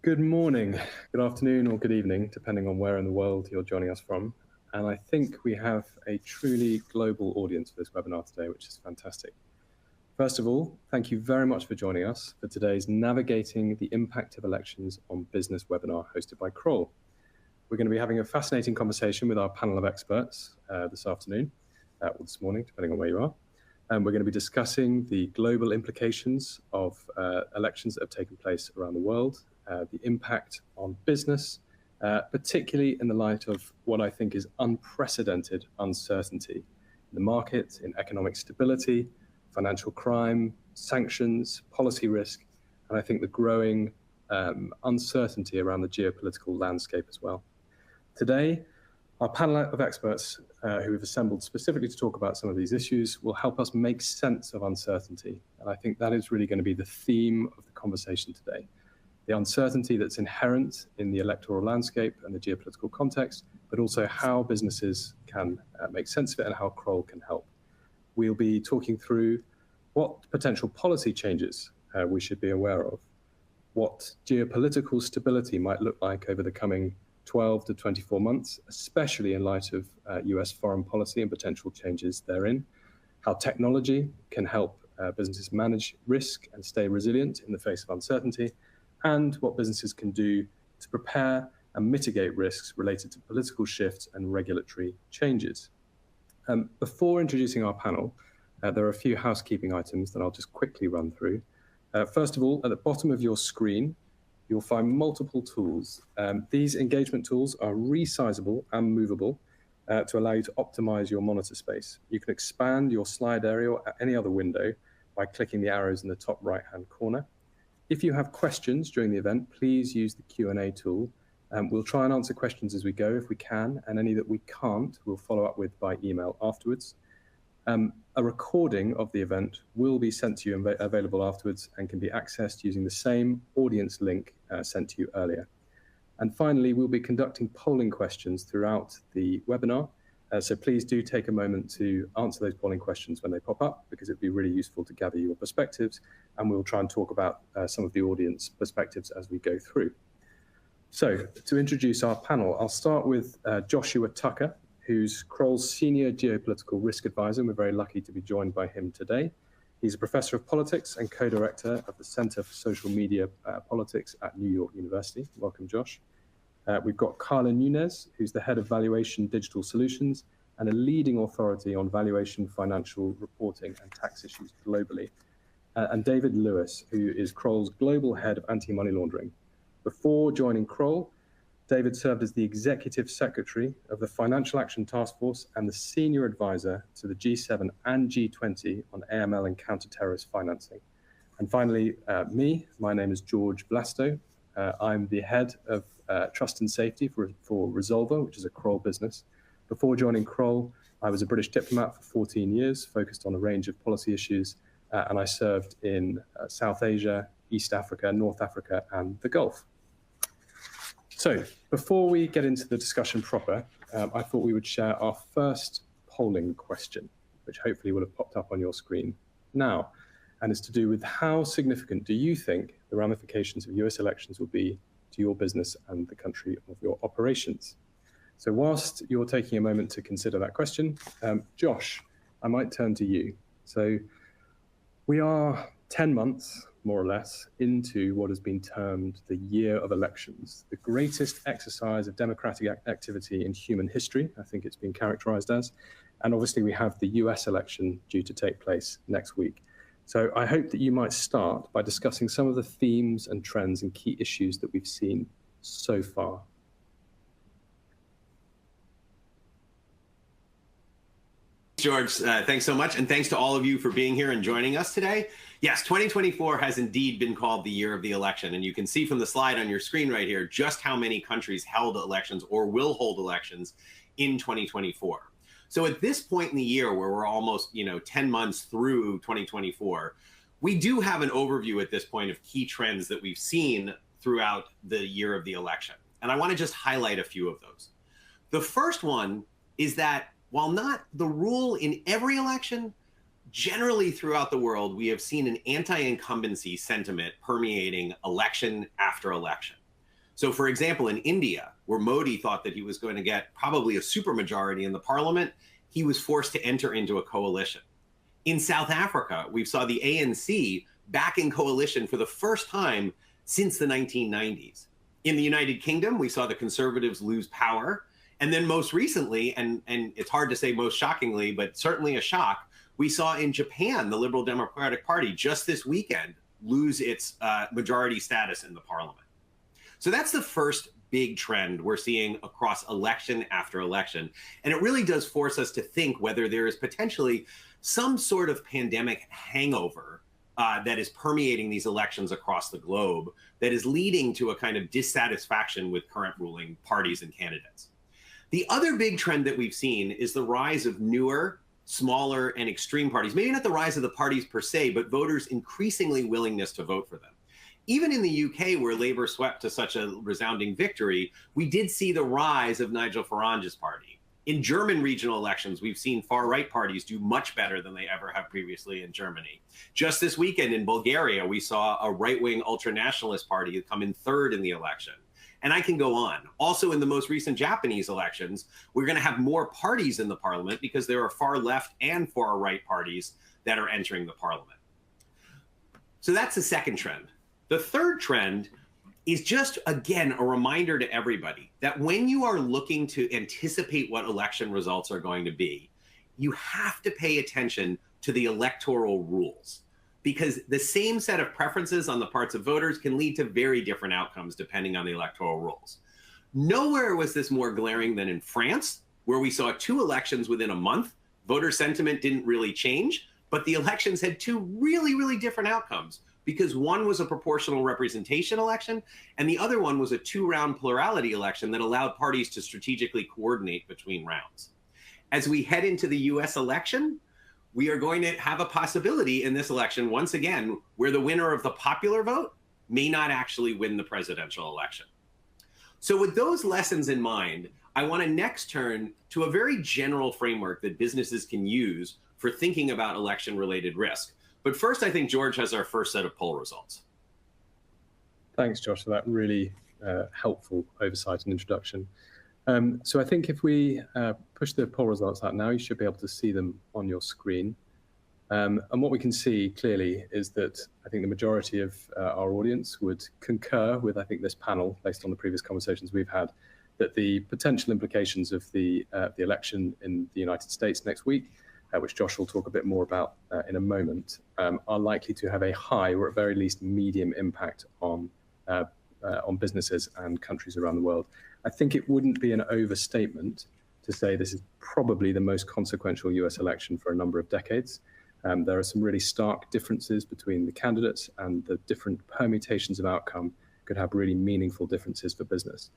Good morning, good afternoon, or good evening, depending on where in the world you're joining us from. And I think we have a truly global audience for this webinar today, which is fantastic. First of all, thank you very much for joining us for today's Navigating the Impact of Elections on Business webinar hosted by Kroll. We're going to be having a fascinating conversation with our panel of experts this afternoon, or this morning, depending on where you are. And we're going to be discussing the global implications of elections that have taken place around the world, the impact on business, particularly in the light of what I think is unprecedented uncertainty in the market, in economic stability, financial crime, sanctions, policy risk, and I think the growing uncertainty around the geopolitical landscape as well. Today, our panel of experts who we've assembled specifically to talk about some of these issues will help us make sense of uncertainty. And I think that is really going to be the theme of the conversation today. The uncertainty that's inherent in the electoral landscape and the geopolitical context, but also how businesses can make sense of it and how Kroll can help. We'll be talking through what potential policy changes we should be aware of, what geopolitical stability might look like over the coming 12 to 24 months, especially in light of US foreign policy and potential changes therein, how technology can help businesses manage risk and stay resilient in the face of uncertainty, and what businesses can do to prepare and mitigate risks related to political shifts and regulatory changes. Before introducing our panel, there are a few housekeeping items that I'll just quickly run through. First of all, at the bottom of your screen, you'll find multiple tools. These engagement tools are resizable and movable to allow you to optimize your monitor space. You can expand your slide area or any other window by clicking the arrows in the top right-hand corner. If you have questions during the event, please use the Q&A tool. We'll try and answer questions as we go if we can, and any that we can't, we'll follow up with by email afterwards. A recording of the event will be sent to you and available afterwards and can be accessed using the same audience link sent to you earlier. And finally, we'll be conducting polling questions throughout the webinar. So please do take a moment to answer those polling questions when they pop up, because it'd be really useful to gather your perspectives. And we'll try and talk about some of the audience perspectives as we go through. So to introduce our panel, I'll start with Joshua Tucker, who's Kroll's Senior Geopolitical Risk Advisor, and we're very lucky to be joined by him today. He's a professor of politics and co-director of the Center for Social Media Politics at New York University. Welcome, Josh. We've got Carla Nunez, who's the head of Valuation Digital Solutions and a leading authority on valuation, financial reporting, and tax issues globally. And David Lewis, who is Kroll's global head of anti-money laundering. Before joining Kroll, David served as the executive secretary of the Financial Action Task Force and the senior advisor to the G7 and G20 on AML and counter-terrorist financing. And finally, my name is George Blasto. I'm the head of trust and safety for Resolver, which is a Kroll business. Before joining Kroll, I was a British diplomat for 14 years, focused on a range of policy issues, and I served in South Asia, East Africa, North Africa, and the Gulf. So before we get into the discussion proper, I thought we would share our first polling question, which hopefully will have popped up on your screen now, and it's to do with how significant do you think the ramifications of US elections will be to your business and the country of your operations? So whilst you're taking a moment to consider that question, Josh, I might turn to you. So we are 10 months, more or less, into what has been termed the year of elections, the greatest exercise of democratic activity in human history, I think it's been characterized as. And obviously we have the US election due to take place next week. So I hope that you might start by discussing some of the themes and trends and key issues that we've seen so far. George, thanks so much. And thanks to all of you for being here and joining us today. Yes, 2024 has indeed been called the year of the election. And you can see from the slide on your screen right here just how many countries held elections or will hold elections in 2024. So at this point in the year where we're almost 10 months through 2024, we do have an overview at this point of key trends that we've seen throughout the year of the election. And I want to just highlight a few of those. The first one is that while not the rule in every election, generally throughout the world, we have seen an anti-incumbency sentiment permeating election after election. So for example, in India, where Modi thought that he was going to get probably a supermajority in the parliament, he was forced to enter into a coalition. In South Africa, we saw the ANC back in coalition for the first time since the 1990s. In the United Kingdom, we saw the Conservatives lose power. And then most recently, and it's hard to say most shockingly, but certainly a shock, we saw in Japan, the Liberal Democratic Party just this weekend lose its majority status in the parliament. So that's the first big trend we're seeing across election after election. And it really does force us to think whether there is potentially some sort of pandemic hangover that is permeating these elections across the globe that is leading to a kind of dissatisfaction with current ruling parties and candidates. The other big trend that we've seen is the rise of newer, smaller, and extreme parties. Maybe not the rise of the parties per se, but voters' increasingly willingness to vote for them. Even in the UK, where Labour swept to such a resounding victory, we did see the rise of Nigel Farage's party. In German regional elections, we've seen far-right parties do much better than they ever have previously in Germany. Just this weekend in Bulgaria, we saw a right-wing ultranationalist party come in third in the election. And I can go on. Also, in the most recent Japanese elections, we're going to have more parties in the parliament because there are far left and far right parties that are entering the parliament. So that's the second trend. The third trend is just, again, a reminder to everybody that when you are looking to anticipate what election results are going to be, you have to pay attention to the electoral rules, because the same set of preferences on the parts of voters can lead to very different outcomes depending on the electoral rules. Nowhere was this more glaring than in France, where we saw 2 elections within a month. Voter sentiment didn't really change, but the elections had 2 really, really different outcomes, because one was a proportional representation election, and the other one was a 2-round plurality election that allowed parties to strategically coordinate between rounds. As we head into the US election, we are going to have a possibility in this election, once again, where the winner of the popular vote may not actually win the presidential election. So with those lessons in mind, I want to next turn to a very general framework that businesses can use for thinking about election-related risk. But first, I think George has our first set of poll results. Thanks, Josh, for that really helpful oversight and introduction. So I think if we push the poll results out now, you should be able to see them on your screen. And what we can see clearly is that I think the majority of our audience would concur with, I think, this panel, based on the previous conversations we've had, that the potential implications of the election in the United States next week, which Josh will talk a bit more about in a moment, are likely to have a high, or at very least medium, impact on businesses and countries around the world. I think it wouldn't be an overstatement to say this is probably the most consequential US election for a number of decades. There are some really stark differences between the candidates, and the different permutations of outcome could have really meaningful differences for business.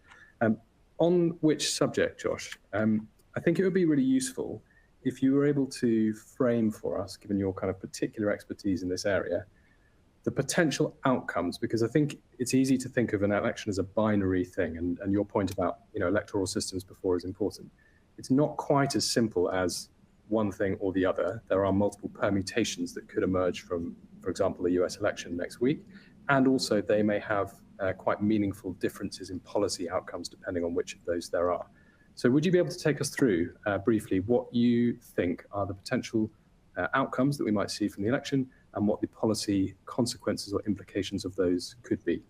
On which subject, Josh, I think it would be really useful if you were able to frame for us, given your kind of particular expertise in this area, the potential outcomes, because I think it's easy to think of an election as a binary thing, and your point about electoral systems before is important. It's not quite as simple as one thing or the other. There are multiple permutations that could emerge from, for example, the US election next week, and also they may have quite meaningful differences in policy outcomes depending on which of those there are. So would you be able to take us through briefly what you think are the potential outcomes that we might see from the election, and what the policy consequences or implications of those could be?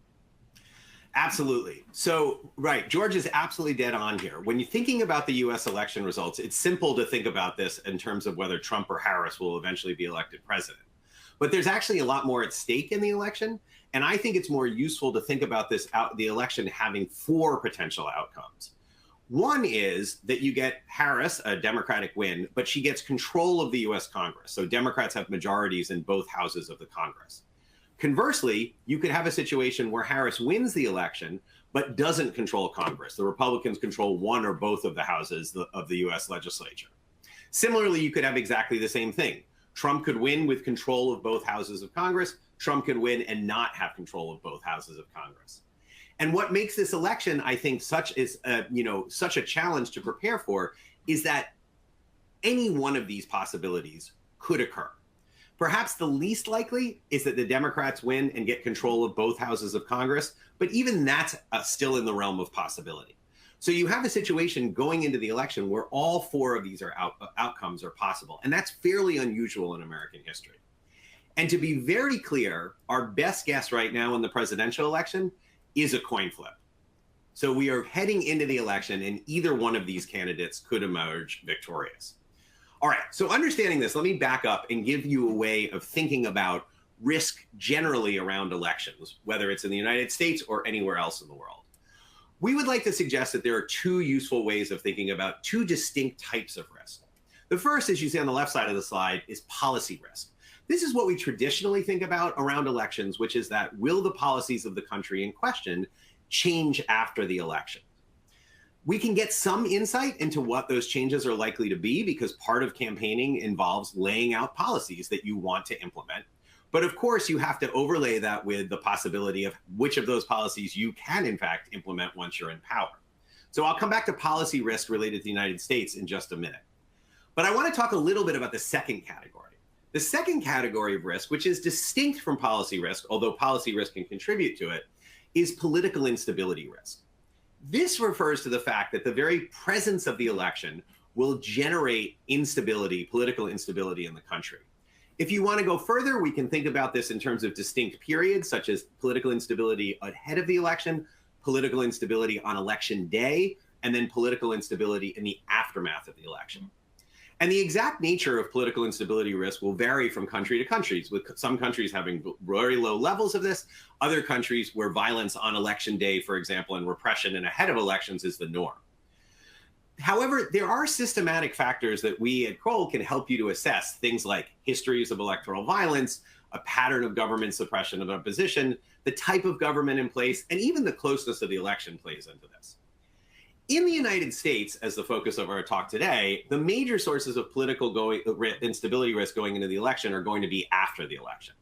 Absolutely. So, right, George is absolutely dead on here. When you're thinking about the US election results, it's simple to think about this in terms of whether Trump or Harris will eventually be elected president. But there's actually a lot more at stake in the election. And I think it's more useful to think about the election having 4 potential outcomes. One is that you get Harris, a Democratic win, but she gets control of the US Congress. So Democrats have majorities in both houses of the Congress. Conversely, you could have a situation where Harris wins the election, but doesn't control Congress. The Republicans control one or both of the houses of the US legislature. Similarly, you could have exactly the same thing. Trump could win with control of both houses of Congress. Trump could win and not have control of both houses of Congress. And what makes this election, I think, such a challenge to prepare for is that any one of these possibilities could occur. Perhaps the least likely is that the Democrats win and get control of both houses of Congress, but even that's still in the realm of possibility. So you have a situation going into the election where all four of these outcomes are possible, and that's fairly unusual in American history. And to be very clear, our best guess right now in the presidential election is a coin flip. So we are heading into the election, and either one of these candidates could emerge victorious. All right, so understanding this, let me back up and give you a way of thinking about risk generally around elections, whether it's in the United States or anywhere else in the world. We would like to suggest that there are two useful ways of thinking about two distinct types of risk. The first, as you see on the left side of the slide, is policy risk. This is what we traditionally think about around elections, which is that will the policies of the country in question change after the election? We can get some insight into what those changes are likely to be because part of campaigning involves laying out policies that you want to implement. But of course, you have to overlay that with the possibility of which of those policies you can, in fact, implement once you're in power. So I'll come back to policy risk related to the United States in just a minute. But I want to talk a little bit about the second category. The second category of risk, which is distinct from policy risk, although policy risk can contribute to it, is political instability risk. This refers to the fact that the very presence of the election will generate instability, political instability in the country. If you want to go further, we can think about this in terms of distinct periods, such as political instability ahead of the election, political instability on election day, and then political instability in the aftermath of the election. And the exact nature of political instability risk will vary from country to country, with some countries having very low levels of this, other countries where violence on election day, for example, and repression and ahead of elections is the norm. However, there are systematic factors that we at Kroll can help you to assess, things like histories of electoral violence, a pattern of government suppression of opposition, the type of government in place, and even the closeness of the election plays into this. In the United States, as the focus of our talk today, the major sources of political instability risk going into the election are going to be after the election.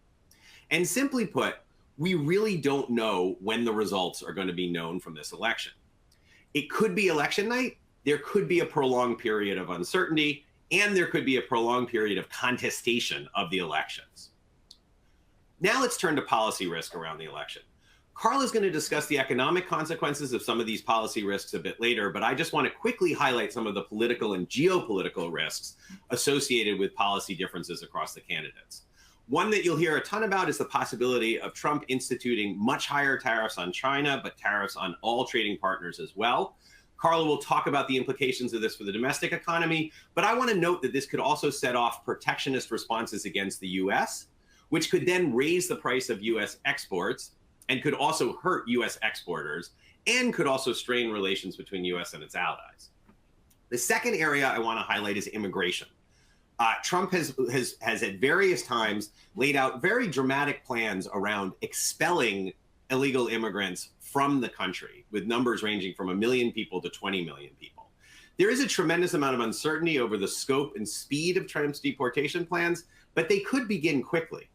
And simply put, we really don't know when the results are going to be known from this election. It could be election night, there could be a prolonged period of uncertainty, and there could be a prolonged period of contestation of the elections. Now let's turn to policy risk around the election. Carl is going to discuss the economic consequences of some of these policy risks a bit later, but I just want to quickly highlight some of the political and geopolitical risks associated with policy differences across the candidates. One that you'll hear a ton about is the possibility of Trump instituting much higher tariffs on China, but tariffs on all trading partners as well. Carla will talk about the implications of this for the domestic economy, but I want to note that this could also set off protectionist responses against the US, which could then raise the price of US exports and could also hurt US exporters and could also strain relations between US and its allies. The second area I want to highlight is immigration. Trump has at various times laid out very dramatic plans around expelling illegal immigrants from the country, with numbers ranging from 1 million people to 20 million people. There is a tremendous amount of uncertainty over the scope and speed of Trump's deportation plans, but they could begin quickly.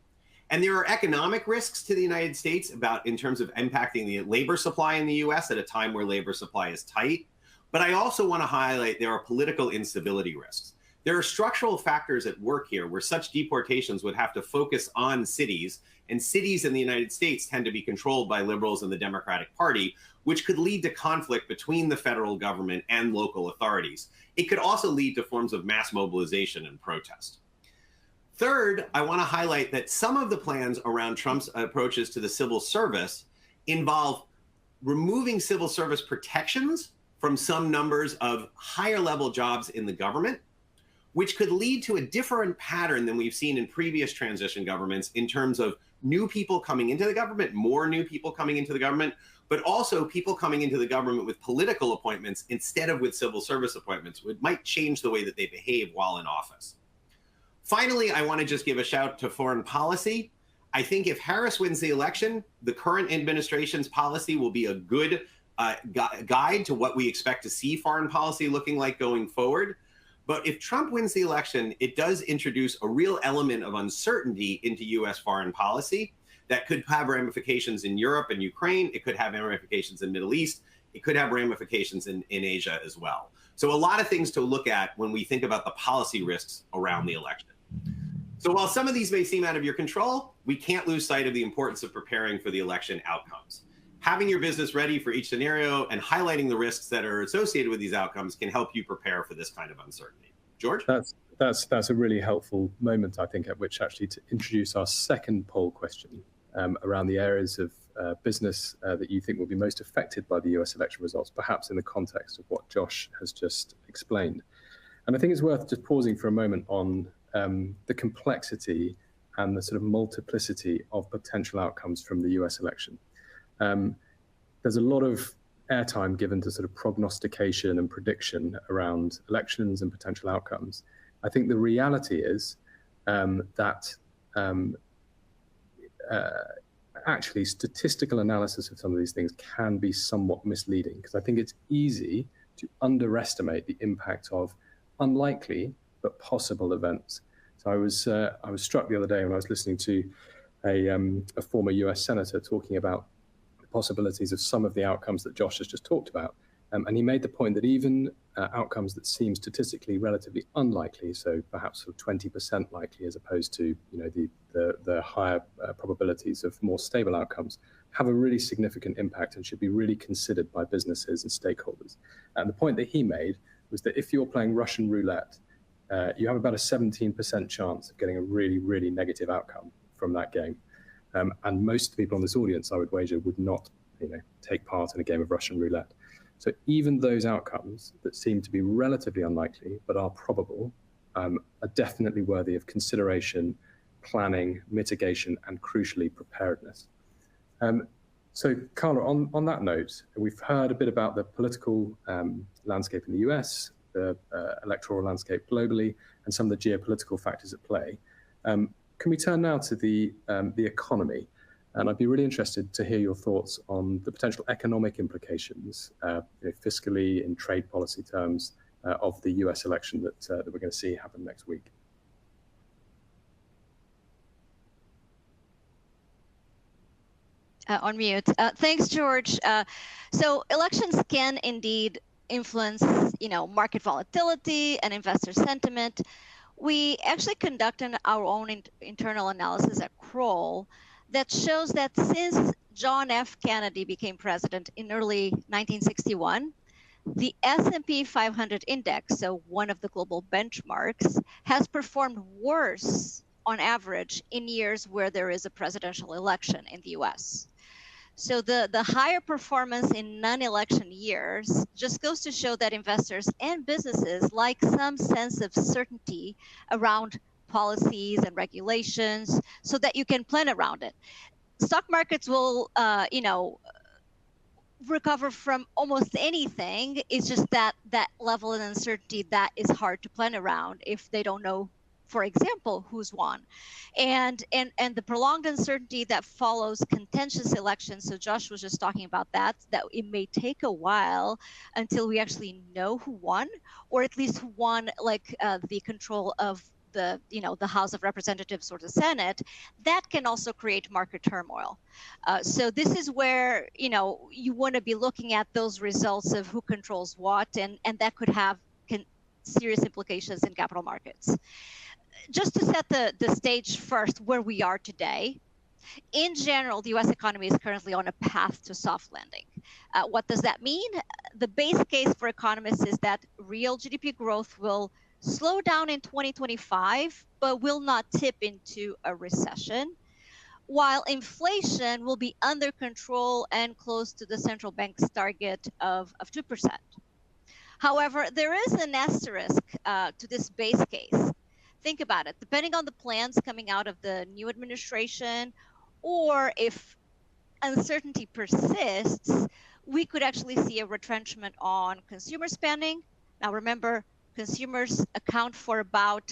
And there are economic risks to the United States in terms of impacting the labor supply in the US at a time where labor supply is tight. But I also want to highlight there are political instability risks. There are structural factors at work here where such deportations would have to focus on cities, and cities in the United States tend to be controlled by liberals and the Democratic Party, which could lead to conflict between the federal government and local authorities. It could also lead to forms of mass mobilization and protest. Third, I want to highlight that some of the plans around Trump's approaches to the civil service involve removing civil service protections from some numbers of higher level jobs in the government, which could lead to a different pattern than we've seen in previous transition governments in terms of new people coming into the government, more new people coming into the government, but also people coming into the government with political appointments instead of with civil service appointments, which might change the way that they behave while in office. Finally, I want to just give a shout to foreign policy. I think if Harris wins the election, the current administration's policy will be a good guide to what we expect to see foreign policy looking like going forward. But if Trump wins the election, it does introduce a real element of uncertainty into US foreign policy that could have ramifications in Europe and Ukraine. It could have ramifications in the Middle East. It could have ramifications in Asia as well. So a lot of things to look at when we think about the policy risks around the election. So while some of these may seem out of your control, we can't lose sight of the importance of preparing for the election outcomes. Having your business ready for each scenario and highlighting the risks that are associated with these outcomes can help you prepare for this kind of uncertainty. George? That's a really helpful moment, I think, at which actually to introduce our second poll question around the areas of business that you think will be most affected by the US election results, perhaps in the context of what Josh has just explained. And I think it's worth just pausing for a moment on the complexity and the sort of multiplicity of potential outcomes from the US election. There's a lot of airtime given to sort of prognostication and prediction around elections and potential outcomes. I think the reality is that actually statistical analysis of some of these things can be somewhat misleading, because I think it's easy to underestimate the impact of unlikely but possible events. So I was struck the other day when I was listening to a former US senator talking about the possibilities of some of the outcomes that Josh has just talked about. And he made the point that even outcomes that seem statistically relatively unlikely, so perhaps sort of 20% likely as opposed to the higher probabilities of more stable outcomes, have a really significant impact and should be really considered by businesses and stakeholders. And the point that he made was that if you're playing Russian roulette, you have about a 17% chance of getting a really, really negative outcome from that game. And most people on this audience, I would wager, would not take part in a game of Russian roulette. So even those outcomes that seem to be relatively unlikely but are probable are definitely worthy of consideration, planning, mitigation, and crucially preparedness. So Carla, on that note, we've heard a bit about the political landscape in the US, the electoral landscape globally, and some of the geopolitical factors at play. Can we turn now to the economy? And I'd be really interested to hear your thoughts on the potential economic implications, fiscally, in trade policy terms, of the US election that we're going to see happen next week. On mute. Thanks, George. So elections can indeed influence, market volatility and investor sentiment. We actually conducted our own internal analysis at Kroll that shows that since John F. Kennedy became president in early 1961, the S&P 500 index, so one of the global benchmarks, has performed worse on average in years where there is a presidential election in the US. So the higher performance in non-election years just goes to show that investors and businesses like some sense of certainty around policies and regulations so that you can plan around it. Stock markets will, recover from almost anything. It's just that level of uncertainty that is hard to plan around if they don't know, for example, who's won. And the prolonged uncertainty that follows contentious elections. So Josh was just talking about that it may take a while until we actually know who won, or at least who won the control of the House of Representatives or the Senate. That can also create market turmoil. So this is where, you want to be looking at those results of who controls what, and that could have serious implications in capital markets. Just to set the stage first, where we are today, in general, the US economy is currently on a path to soft landing. What does that mean? The base case for economists is that real GDP growth will slow down in 2025, but will not tip into a recession, while inflation will be under control and close to the central bank's target of 2%. However, there is an asterisk to this base case. Think about it. Depending on the plans coming out of the new administration, or if uncertainty persists, we could actually see a retrenchment on consumer spending. Now, remember, consumers account for about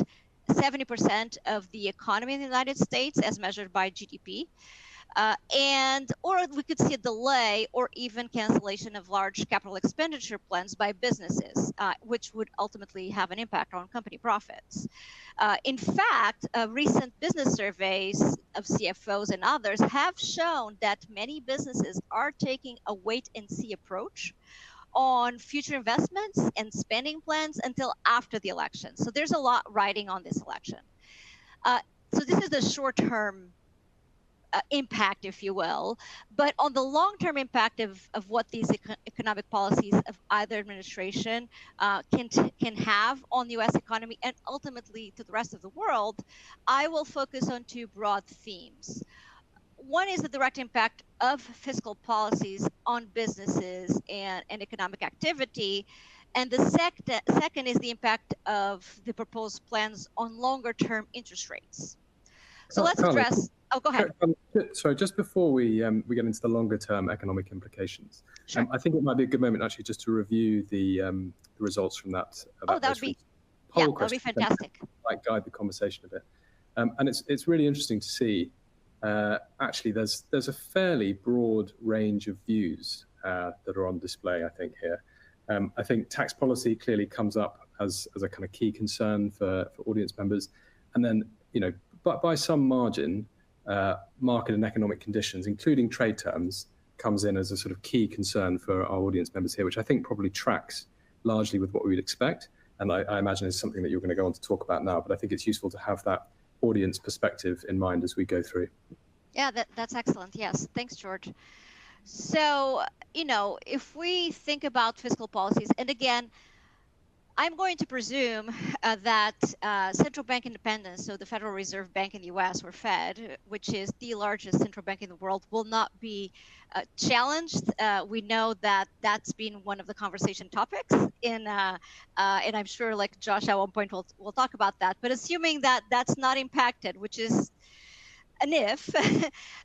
70% of the economy in the United States as measured by GDP. Or we could see a delay or even cancellation of large capital expenditure plans by businesses, which would ultimately have an impact on company profits. In fact, recent business surveys of CFOs and others have shown that many businesses are taking a wait-and-see approach on future investments and spending plans until after the election. So there's a lot riding on this election. So this is the short-term impact, if you will. But on the long-term impact of what these economic policies of either administration can have on the U.S. economy and ultimately to the rest of the world, I will focus on two broad themes. One is the direct impact of fiscal policies on businesses and economic activity. And the second is the impact of the proposed plans on longer term interest rates. So let's address. Oh, go ahead. Sorry, just before we get into the longer term economic implications, sure. I think it might be a good moment actually just to review the results from that. That would be poll question. That would be fantastic. Might guide the conversation a bit, and it's really interesting to see. Actually, there's a fairly broad range of views that are on display, I think, here. I think tax policy clearly comes up as a kind of key concern for audience members, and then but by some margin, market and economic conditions, including trade terms, comes in as a sort of key concern for our audience members here, which I think probably tracks largely with what we would expect. And I imagine is something that you're going to go on to talk about now, but I think it's useful to have that audience perspective in mind as we go through. Yeah, that's excellent. Yes, thanks, George. So, if we think about fiscal policies, and again, I'm going to presume that central bank independence, so the Federal Reserve Bank in the U.S. or Fed, which is the largest central bank in the world, will not be challenged. We know that that's been one of the conversation topics and I'm sure, like Josh, at one point we'll talk about that. But assuming that that's not impacted, which is an if,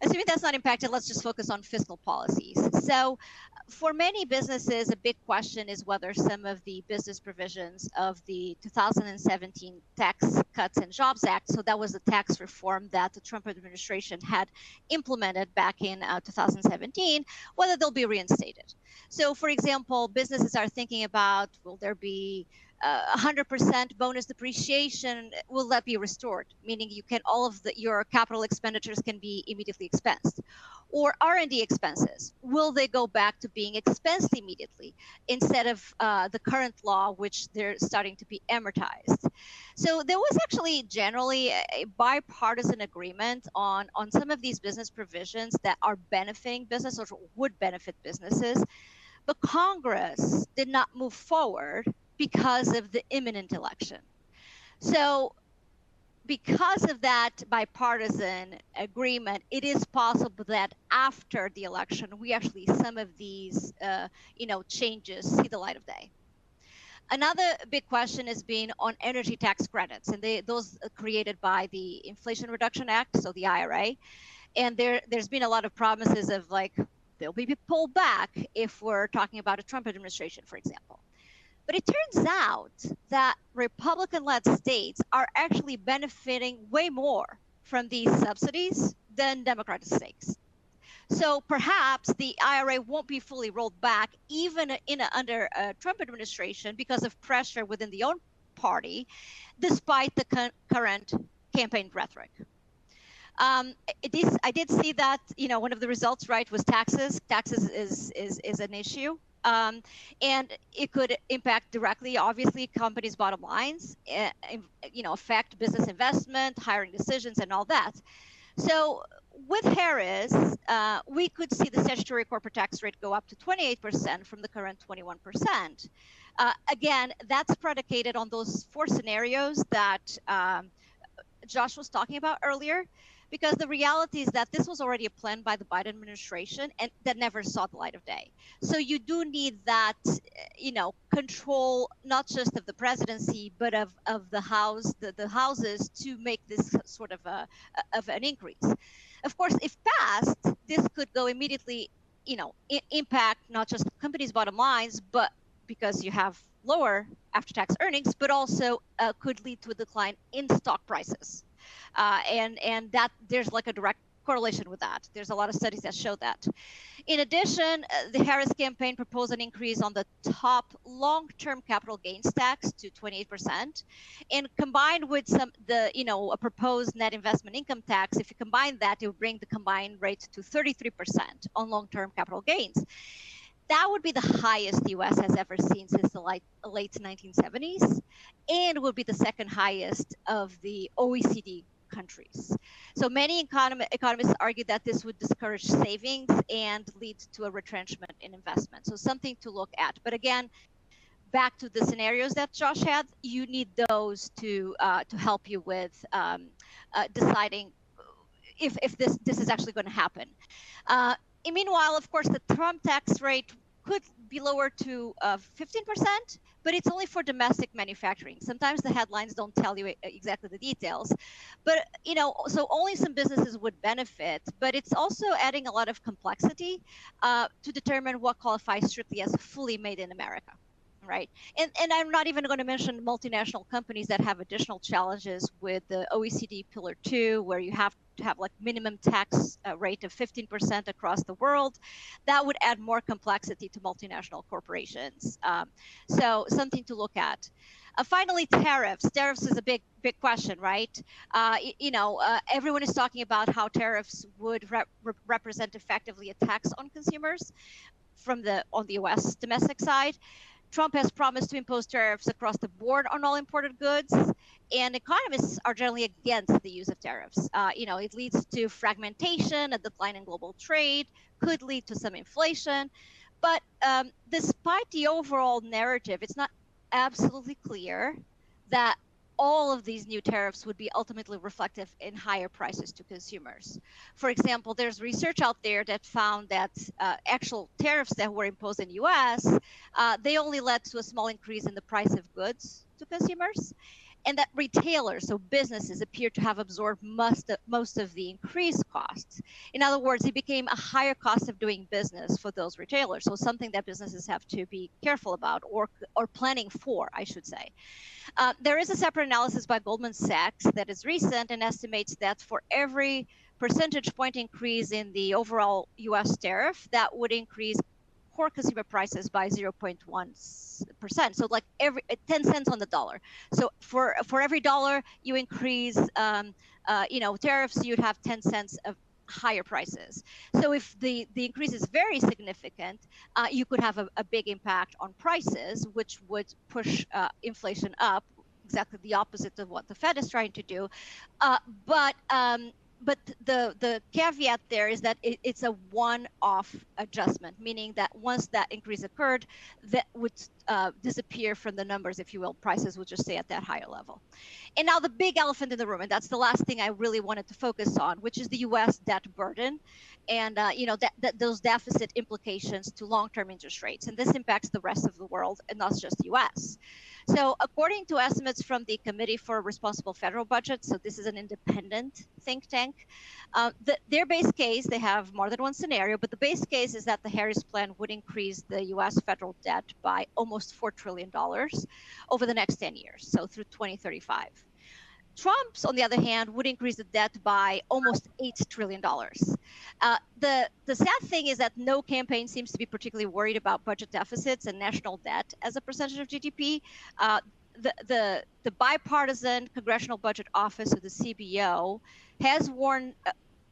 assuming that's not impacted, let's just focus on fiscal policies. So for many businesses, a big question is whether some of the business provisions of the 2017 Tax Cuts and Jobs Act, so that was the tax reform that the Trump administration had implemented back in 2017, whether they'll be reinstated. So for example, businesses are thinking about, will there be 100% bonus depreciation, will that be restored? Meaning you can, all of your capital expenditures can be immediately expensed. Or R&D expenses, will they go back to being expensed immediately instead of the current law, which they're starting to be amortized? So there was actually generally a bipartisan agreement on some of these business provisions that are benefiting business or would benefit businesses. But Congress did not move forward because of the imminent election. So because of that bipartisan agreement, it is possible that after the election, we actually, some of these changes see the light of day. Another big question has been on energy tax credits, and those created by the Inflation Reduction Act, so the IRA. And there's been a lot of promises of like, they'll be pulled back if we're talking about a Trump administration, for example. But it turns out that Republican-led states are actually benefiting way more from these subsidies than Democratic states. So perhaps the IRA won't be fully rolled back even under a Trump administration because of pressure within the own party, despite the current campaign rhetoric. I did see that one of the results, right, was taxes. Taxes is an issue. And it could impact directly, obviously, companies' bottom lines, affect business investment, hiring decisions, and all that. So with Harris, we could see the statutory corporate tax rate go up to 28% from the current 21%. Again, that's predicated on those four scenarios that Josh was talking about earlier, because the reality is that this was already a plan by the Biden administration and that never saw the light of day. So you do need that, control, not just of the presidency, but of the House, the houses to make this sort of an increase. Of course, if passed, this could go immediately, impact not just the companies' bottom lines, but because you have lower after-tax earnings, but also could lead to a decline in stock prices. And that there's like a direct correlation with that. There's a lot of studies that show that. In addition, the Harris campaign proposed an increase on the top long-term capital gains tax to 28%, and combined with a proposed net investment income tax, if you combine that, it would bring the combined rate to 33% on long-term capital gains. That would be the highest the U.S. has ever seen since the late 1970s, and would be the second highest of the OECD countries. So many economists argue that this would discourage savings and lead to a retrenchment in investment. So something to look at. But again, back to the scenarios that Josh had, you need those to help you with deciding if this is actually going to happen. And meanwhile, of course, the Trump tax rate could be lowered to 15%, but it's only for domestic manufacturing. Sometimes the headlines don't tell you exactly the details, but so only some businesses would benefit. But it's also adding a lot of complexity to determine what qualifies strictly as fully made in America. Right. And I'm not even going to mention multinational companies that have additional challenges with the OECD Pillar 2, where you have to have like minimum tax rate of 15% across the world. That would add more complexity to multinational corporations. So something to look at. Finally, tariffs. Tariffs is a big question, right? Everyone is talking about how tariffs would represent effectively a tax on consumers on the U.S. domestic side. Trump has promised to impose tariffs across the board on all imported goods, and economists are generally against the use of tariffs. It leads to fragmentation, a decline in global trade, could lead to some inflation. But despite the overall narrative, it's not absolutely clear that all of these new tariffs would be ultimately reflective in higher prices to consumers. For example, there's research out there that found that actual tariffs that were imposed in the US, they only led to a small increase in the price of goods to consumers, and that retailers, so businesses, appear to have absorbed most of the increased costs. In other words, it became a higher cost of doing business for those retailers, so something that businesses have to be careful about or planning for, I should say. There is a separate analysis by Goldman Sachs that is recent and estimates that for every percentage point increase in the overall US tariff, that would increase core consumer prices by 0.1%. So like every 10 cents on the dollar. So for every dollar you increase tariffs, you'd have 10 cents of higher prices. So if the increase is very significant, you could have a big impact on prices, which would push inflation up, exactly the opposite of what the Fed is trying to do. But the caveat there is that it's a one-off adjustment, meaning that once that increase occurred, that would disappear from the numbers, if you will. Prices would just stay at that higher level. And now the big elephant in the room, and that's the last thing I really wanted to focus on, which is the U.S. debt burden, and those deficit implications to long-term interest rates. And this impacts the rest of the world, and not just the U.S. So according to estimates from the Committee for a Responsible Federal Budget, so this is an independent think tank, their base case, they have more than one scenario, but the base case is that the Harris plan would increase the U.S. federal debt by almost $4 trillion over the next 10 years, so through 2035. Trump's, on the other hand, would increase the debt by almost $8 trillion. The sad thing is that no campaign seems to be particularly worried about budget deficits and national debt as a percentage of GDP. The bipartisan Congressional Budget Office, or the CBO, has warned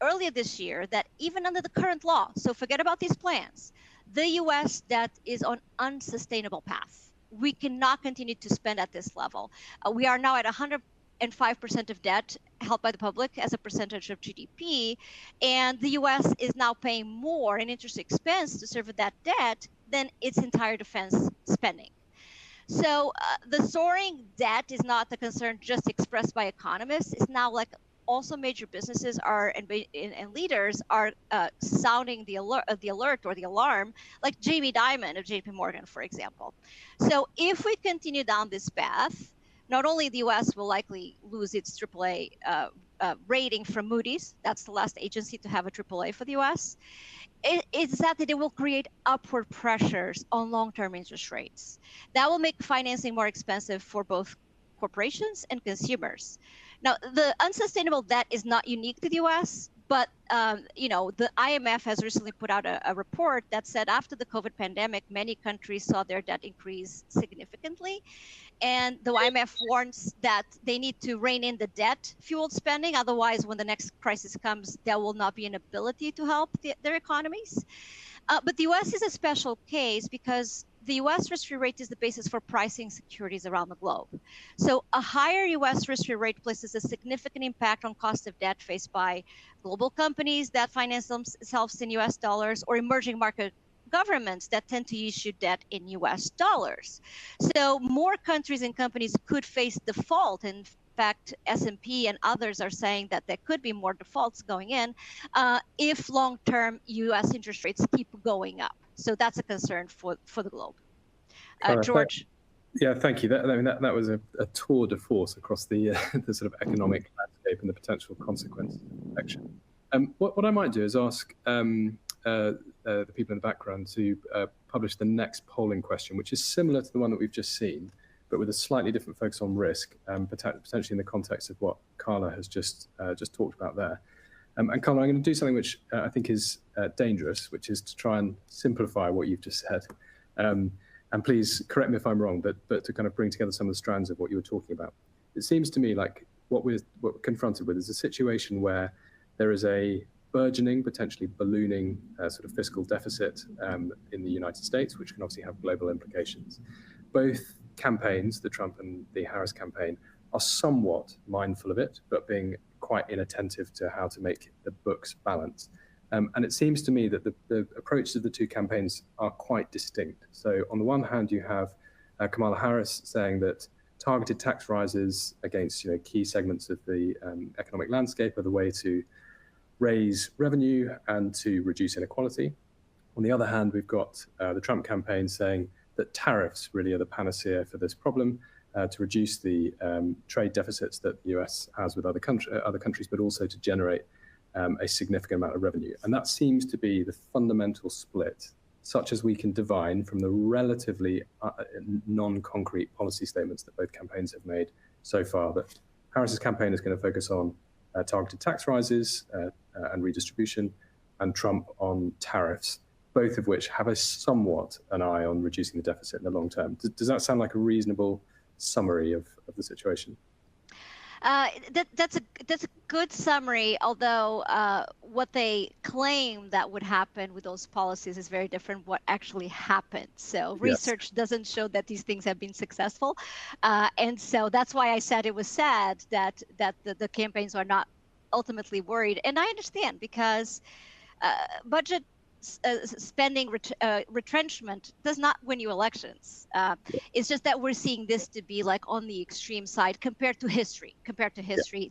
earlier this year that even under the current law, so forget about these plans, the U.S. debt is on unsustainable path. We cannot continue to spend at this level. We are now at 105% of debt held by the public as a percentage of GDP, and the U.S. is now paying more in interest expense to serve that debt than its entire defense spending. So the soaring debt is not the concern just expressed by economists. It's now like also major businesses are and leaders are sounding the alert or the alarm, like Jamie Dimon of JP Morgan, for example. So if we continue down this path, not only the U.S. will likely lose its AAA rating from Moody's, that's the last agency to have a AAA for the U.S., it's that it will create upward pressures on long-term interest rates. That will make financing more expensive for both corporations and consumers. Now, the unsustainable debt is not unique to the U.S., but the IMF has recently put out a report that said after the COVID pandemic, many countries saw their debt increase significantly. And the IMF warns that they need to rein in the debt-fueled spending. Otherwise, when the next crisis comes, there will not be an ability to help their economies. But the U.S. is a special case because the US risk-free rate is the basis for pricing securities around the globe. So a higher US risk-free rate places a significant impact on cost of debt faced by global companies that finance themselves in US dollars or emerging market governments that tend to issue debt in US dollars. So more countries and companies could face default. In fact, S&P and others are saying that there could be more defaults going in if long-term US interest rates keep going up. So that's a concern for the globe. George. Yeah, thank you. That was a tour de force across the the sort of economic landscape and the potential consequences of election. What I might do is ask the people in the background to publish the next polling question, which is similar to the one that we've just seen, but with a slightly different focus on risk, potentially in the context of what Carla has just talked about there. And Carla, I'm going to do something which I think is dangerous, which is to try and simplify what you've just said. And please correct me if I'm wrong, but to kind of bring together some of the strands of what you were talking about. It seems to me like what we're confronted with is a situation where there is a burgeoning, potentially ballooning sort of fiscal deficit in the United States, which can obviously have global implications. Both campaigns, the Trump and the Harris campaign, are somewhat mindful of it, but being quite inattentive to how to make the books balance. And it seems to me that the approaches of the two campaigns are quite distinct. So on the one hand, you have Kamala Harris saying that targeted tax rises against key segments of the economic landscape are the way to raise revenue and to reduce inequality. On the other hand, we've got the Trump campaign saying that tariffs really are the panacea for this problem, to reduce the trade deficits that the US has with other countries, but also to generate a significant amount of revenue. And that seems to be the fundamental split, such as we can divine from the relatively non-concrete policy statements that both campaigns have made so far, that Harris's campaign is going to focus on targeted tax rises and redistribution, and Trump on tariffs, both of which have a somewhat an eye on reducing the deficit in the long term. Does that sound like a reasonable summary of the situation? That's a good summary, although what they claim that would happen with those policies is very different what actually happened. So research doesn't show that these things have been successful. And so that's why I said it was sad that the campaigns are not ultimately worried. And I understand, because budget spending retrenchment does not win you elections. It's just that we're seeing this to be like on the extreme side compared to history.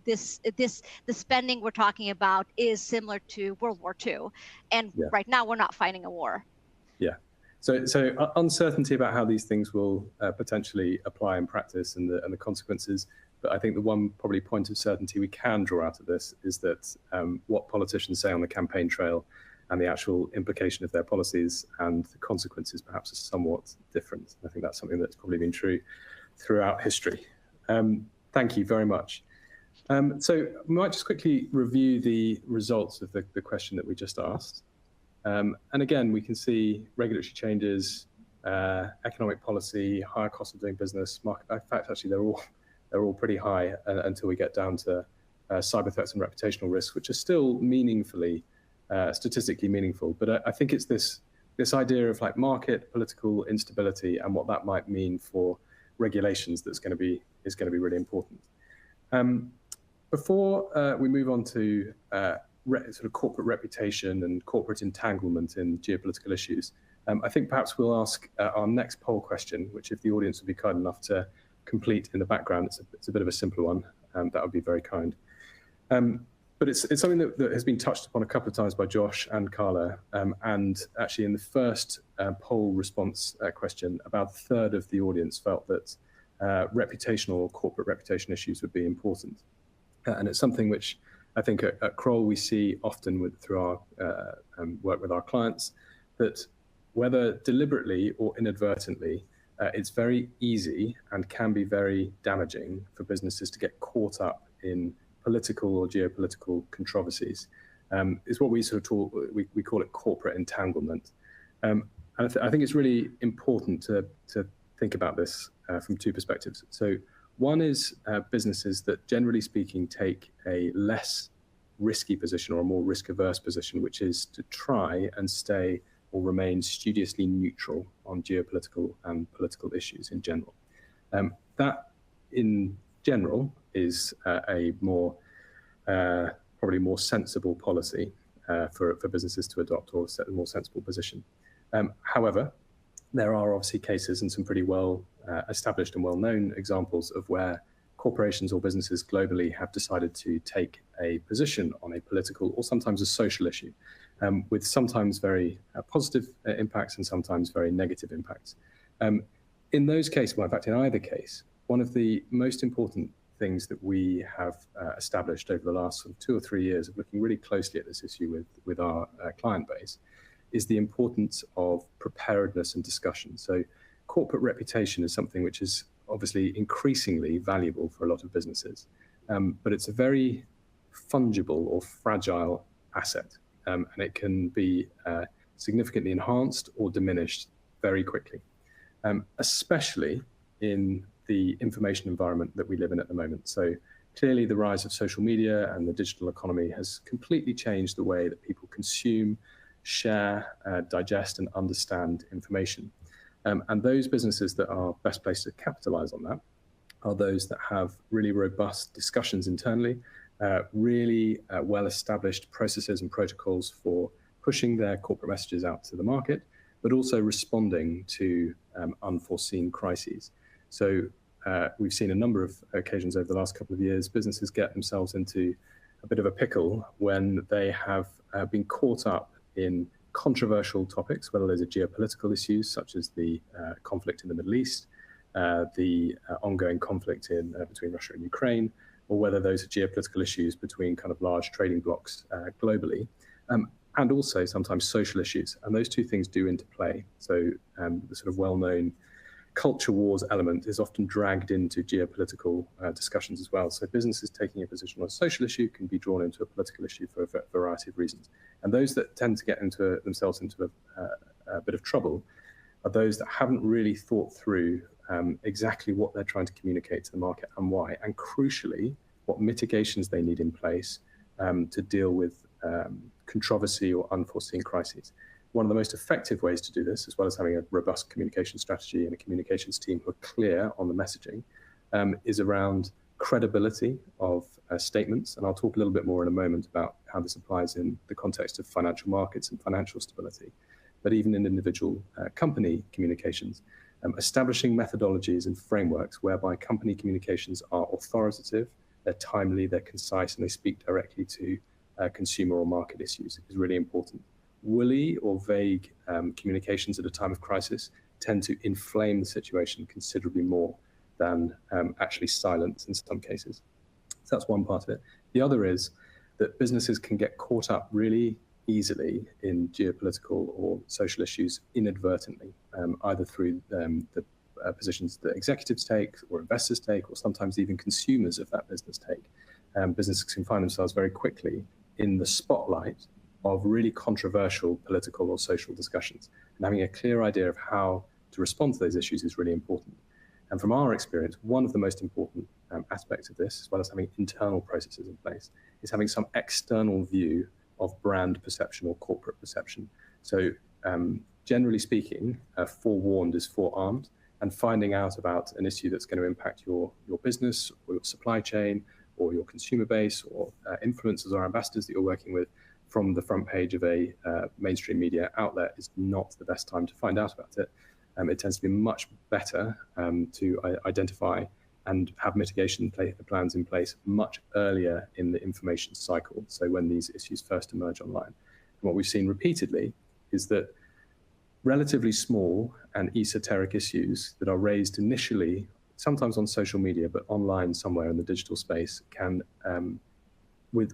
The spending we're talking about is similar to World War II, and right now we're not fighting a war. Yeah. So uncertainty about how these things will potentially apply in practice and the consequences. But I think the one probably point of certainty we can draw out of this is that what politicians say on the campaign trail and the actual implication of their policies and the consequences perhaps are somewhat different. I think that's something that's probably been true throughout history. Thank you very much. So we might just quickly review the results of the question that we just asked. And again, we can see regulatory changes, economic policy, higher cost of doing business, market. In fact, actually, they're all pretty high until we get down to cyber threats and reputational risks, which are still meaningfully statistically meaningful. But I think it's this idea of like market political instability and what that might mean for regulations is going to be really important. Before we move on to sort of corporate reputation and corporate entanglement in geopolitical issues, I think perhaps we'll ask our next poll question, which if the audience would be kind enough to complete in the background, it's a bit of a simpler one. That would be very kind. But it's something that has been touched upon a couple of times by Josh and Carla. And actually in the first poll response question, about a third of the audience felt that reputational or corporate reputation issues would be important. And it's something which I think at Kroll we see often through our work with our clients, that whether deliberately or inadvertently, it's very easy and can be very damaging for businesses to get caught up in political or geopolitical controversies. Is what we sort of we call it corporate entanglement. And I think it's really important to think about this from two perspectives. So one is businesses that, generally speaking, take a less risky position or a more risk-averse position, which is to try and stay or remain studiously neutral on geopolitical and political issues in general. That, in general, is a more probably more sensible policy for businesses to adopt, or set a more sensible position. However, there are obviously cases and some pretty well established and well-known examples of where corporations or businesses globally have decided to take a position on a political or sometimes a social issue, with sometimes very positive impacts and sometimes very negative impacts. In those cases, well, in fact, in either case, one of the most important things that we have established over the last sort of 2 or 3 years of looking really closely at this issue with our client base is the importance of preparedness and discussion. So corporate reputation is something which is obviously increasingly valuable for a lot of businesses, but it's a very fungible or fragile asset, and it can be significantly enhanced or diminished very quickly, especially in the information environment that we live in at the moment. So clearly the rise of social media and the digital economy has completely changed the way that people consume, share, digest and understand information. And those businesses that are best placed to capitalize on that are those that have really robust discussions internally, really well-established processes and protocols for pushing their corporate messages out to the market, but also responding to unforeseen crises. So we've seen a number of occasions over the last couple of years, businesses get themselves into a bit of a pickle when they have been caught up in controversial topics, whether those are geopolitical issues such as the conflict in the Middle East, the ongoing conflict between Russia and Ukraine, or whether those are geopolitical issues between kind of large trading blocs globally, and also sometimes social issues. And those two things do interplay. So the sort of well-known culture wars element is often dragged into geopolitical discussions as well. So businesses taking a position on a social issue can be drawn into a political issue for a variety of reasons. And those that tend to get themselves into a bit of trouble are those that haven't really thought through exactly what they're trying to communicate to the market and why, and crucially, what mitigations they need in place to deal with controversy or unforeseen crises. One of the most effective ways to do this, as well as having a robust communication strategy and a communications team who are clear on the messaging, is around credibility of statements. And I'll talk a little bit more in a moment about how this applies in the context of financial markets and financial stability, but even in individual company communications, establishing methodologies and frameworks whereby company communications are authoritative, they're timely, they're concise, and they speak directly to consumer or market issues is really important. Woolly or vague communications at a time of crisis tend to inflame the situation considerably more than actually silence in some cases. So that's one part of it. The other is that businesses can get caught up really easily in geopolitical or social issues inadvertently, either through the positions that executives take or investors take, or sometimes even consumers of that business take. Businesses can find themselves very quickly in the spotlight of really controversial political or social discussions. And having a clear idea of how to respond to those issues is really important. And from our experience, one of the most important aspects of this, as well as having internal processes in place, is having some external view of brand perception or corporate perception. So generally speaking, forewarned is forearmed, and finding out about an issue that's going to impact your business or your supply chain or your consumer base or influencers or ambassadors that you're working with from the front page of a mainstream media outlet is not the best time to find out about it. It tends to be much better to identify and have mitigation plans in place much earlier in the information cycle. So when these issues first emerge online. And what we've seen repeatedly is that relatively small and esoteric issues that are raised initially, sometimes on social media, but online somewhere in the digital space, can, with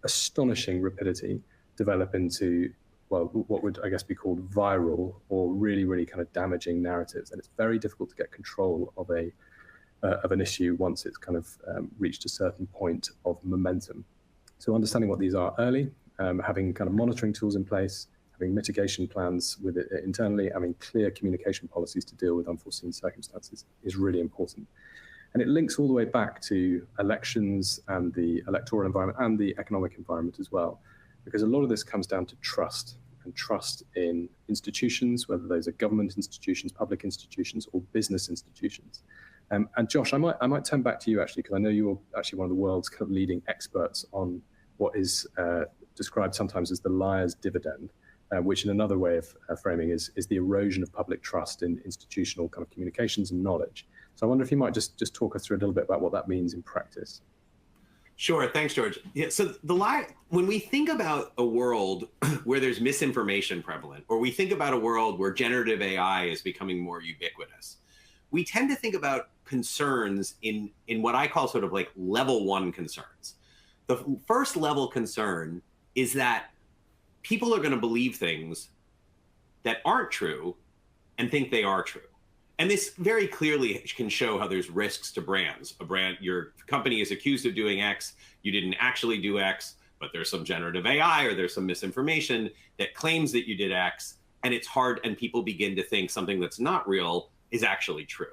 astonishing rapidity, develop into, well, what would I guess be called viral or really, really kind of damaging narratives. And it's very difficult to get control of an issue once it's kind of reached a certain point of momentum. So understanding what these are early, having kind of monitoring tools in place, having mitigation plans with it internally, having clear communication policies to deal with unforeseen circumstances is really important. And it links all the way back to elections and the electoral environment and the economic environment as well, because a lot of this comes down to trust. and trust in institutions, whether those are government institutions, public institutions, or business institutions. And Josh, I might turn back to you actually, because I know you're actually one of the world's kind of leading experts on what is described sometimes as the liar's dividend, which in another way of framing is the erosion of public trust in institutional kind of communications and knowledge. So I wonder if you might just talk us through a little bit about what that means in practice. Sure. Thanks, George. Yeah, so when we think about a world where there's misinformation prevalent, or we think about a world where generative AI is becoming more ubiquitous, we tend to think about concerns in what I call sort of like level one concerns. The first level concern is that people are going to believe things that aren't true and think they are true. And this very clearly can show how there's risks to brands. Your company is accused of doing X, you didn't actually do X, but there's some generative AI or there's some misinformation that claims that you did X, and it's hard, and people begin to think something that's not real is actually true.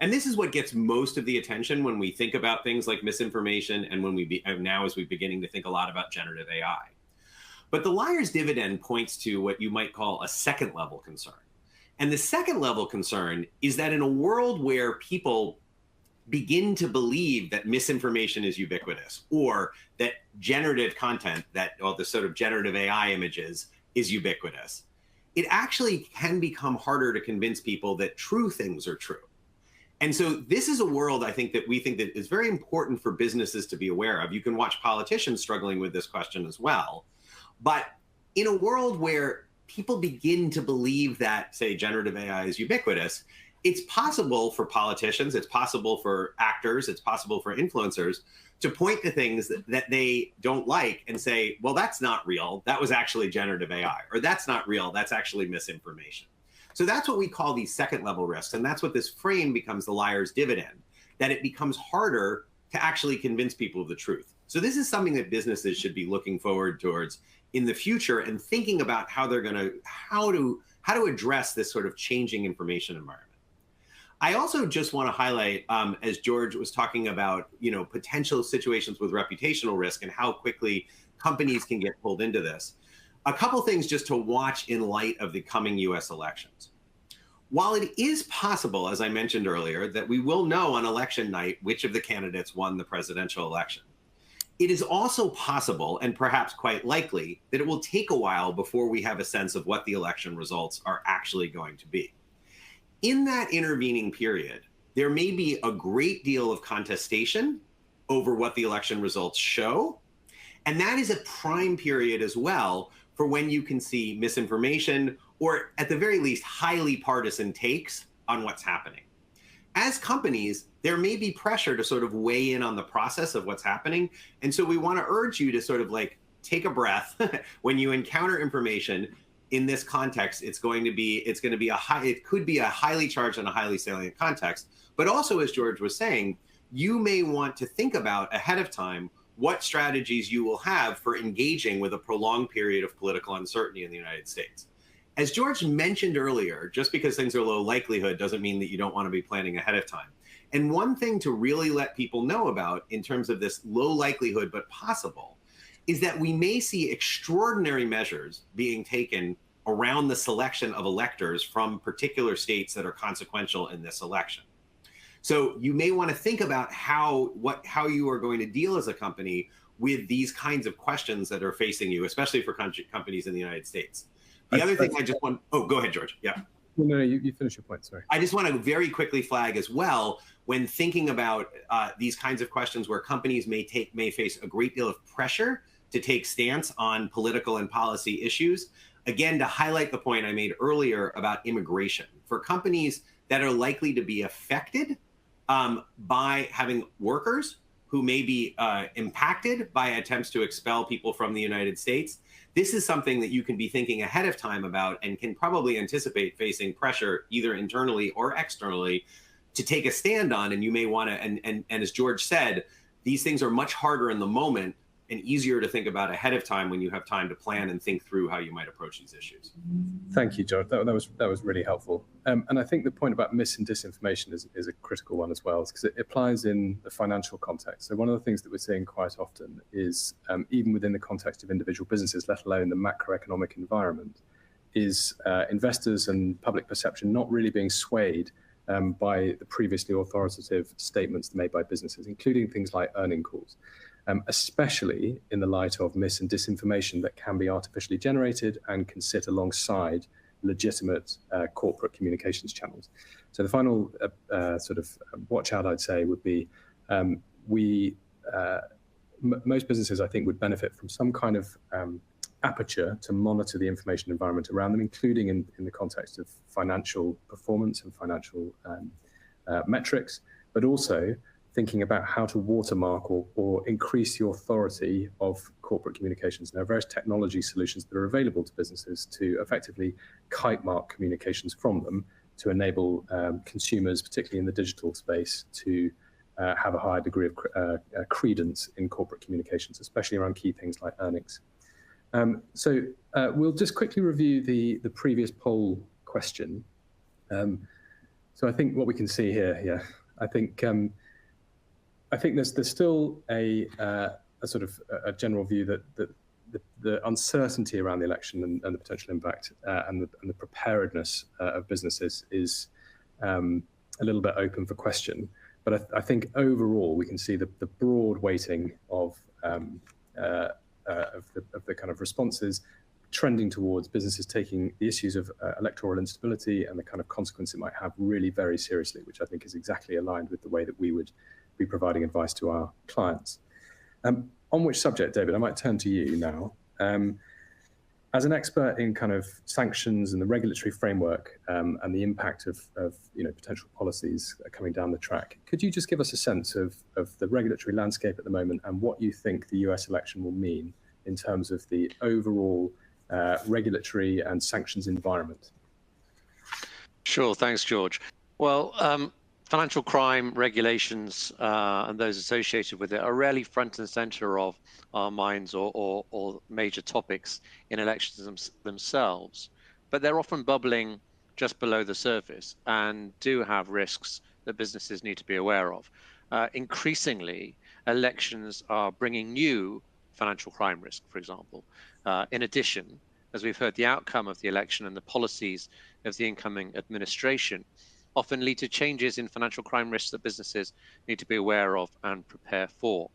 And this is what gets most of the attention when we think about things like misinformation, and when now as we're beginning to think a lot about generative AI. But the liar's dividend points to what you might call a second level concern. And the second level concern is that in a world where people begin to believe that misinformation is ubiquitous, or that generative content, the sort of generative AI images is ubiquitous, it actually can become harder to convince people that true things are true. And so this is a world, I think, that we think that is very important for businesses to be aware of. You can watch politicians struggling with this question as well. But in a world where people begin to believe that, say, generative AI is ubiquitous, it's possible for politicians, it's possible for actors, it's possible for influencers to point to things that they don't like and say, well, that's not real, that was actually generative AI, or that's not real, that's actually misinformation. So that's what we call these second level risks. And that's what this frame becomes the liar's dividend, that it becomes harder to actually convince people of the truth. So this is something that businesses should be looking forward towards in the future and thinking about how they're going to, how to address this sort of changing information environment. I also just want to highlight, as George was talking about, potential situations with reputational risk and how quickly companies can get pulled into this. A couple things just to watch in light of the coming US elections. While it is possible, as I mentioned earlier, that we will know on election night which of the candidates won the presidential election, it is also possible, and perhaps quite likely, that it will take a while before we have a sense of what the election results are actually going to be. In that intervening period, there may be a great deal of contestation over what the election results show, and that is a prime period as well for when you can see misinformation, or at the very least, highly partisan takes on what's happening. As companies, there may be pressure to sort of weigh in on the process of what's happening. And so we want to urge you to sort of like take a breath when you encounter information in this context. It could be a highly charged and a highly salient context. But also, as George was saying, you may want to think about ahead of time what strategies you will have for engaging with a prolonged period of political uncertainty in the United States. As George mentioned earlier, just because things are low likelihood doesn't mean that you don't want to be planning ahead of time. And one thing to really let people know about in terms of this low likelihood but possible is that we may see extraordinary measures being taken around the selection of electors from particular states that are consequential in this election. So you may want to think about how you are going to deal as a company with these kinds of questions that are facing you, especially for companies in the United States. The other thing I just want, go ahead, George. Yeah. No, you finish your point, sorry. I just want to very quickly flag as well, when thinking about these kinds of questions where companies may face a great deal of pressure to take stance on political and policy issues, again, to highlight the point I made earlier about immigration. For companies that are likely to be affected by having workers who may be impacted by attempts to expel people from the United States, this is something that you can be thinking ahead of time about and can probably anticipate facing pressure either internally or externally to take a stand on. And you may want to, and as George said, these things are much harder in the moment and easier to think about ahead of time when you have time to plan and think through how you might approach these issues. Thank you, George. That was really helpful. And I think the point about mis and disinformation is a critical one as well, because it applies in the financial context. So one of the things that we're seeing quite often is, even within the context of individual businesses, let alone the macroeconomic environment, is investors and public perception not really being swayed by the previously authoritative statements made by businesses, including things like earning calls, especially in the light of mis and disinformation that can be artificially generated and can sit alongside legitimate corporate communications channels. So the final sort of watch out, I'd say, would be most businesses, I think, would benefit from some kind of aperture to monitor the information environment around them, including in the context of financial performance and financial metrics, but also thinking about how to watermark or increase the authority of corporate communications. There are various technology solutions that are available to businesses to effectively kite mark communications from them to enable consumers, particularly in the digital space, to have a higher degree of credence in corporate communications, especially around key things like earnings. So we'll just quickly review the previous poll question. So I think what we can see here, I think there's still a sort of a general view that the uncertainty around the election and the potential impact and the preparedness of businesses is a little bit open for question. But I think overall we can see the broad weighting of the kind of responses trending towards businesses taking the issues of electoral instability and the kind of consequence it might have really very seriously, which I think is exactly aligned with the way that we would be providing advice to our clients. On which subject, David, I might turn to you now. As an expert in kind of sanctions and the regulatory framework and the impact of potential policies coming down the track, could you just give us a sense of the regulatory landscape at the moment and what you think the US election will mean in terms of the overall regulatory and sanctions environment? Sure, thanks, George. Well, financial crime regulations and those associated with it are rarely front and center of our minds or major topics in elections themselves, but they're often bubbling just below the surface and do have risks that businesses need to be aware of. Increasingly, elections are bringing new financial crime risk, for example. In addition, as we've heard, the outcome of the election and the policies of the incoming administration often lead to changes in financial crime risks that businesses need to be aware of and prepare for.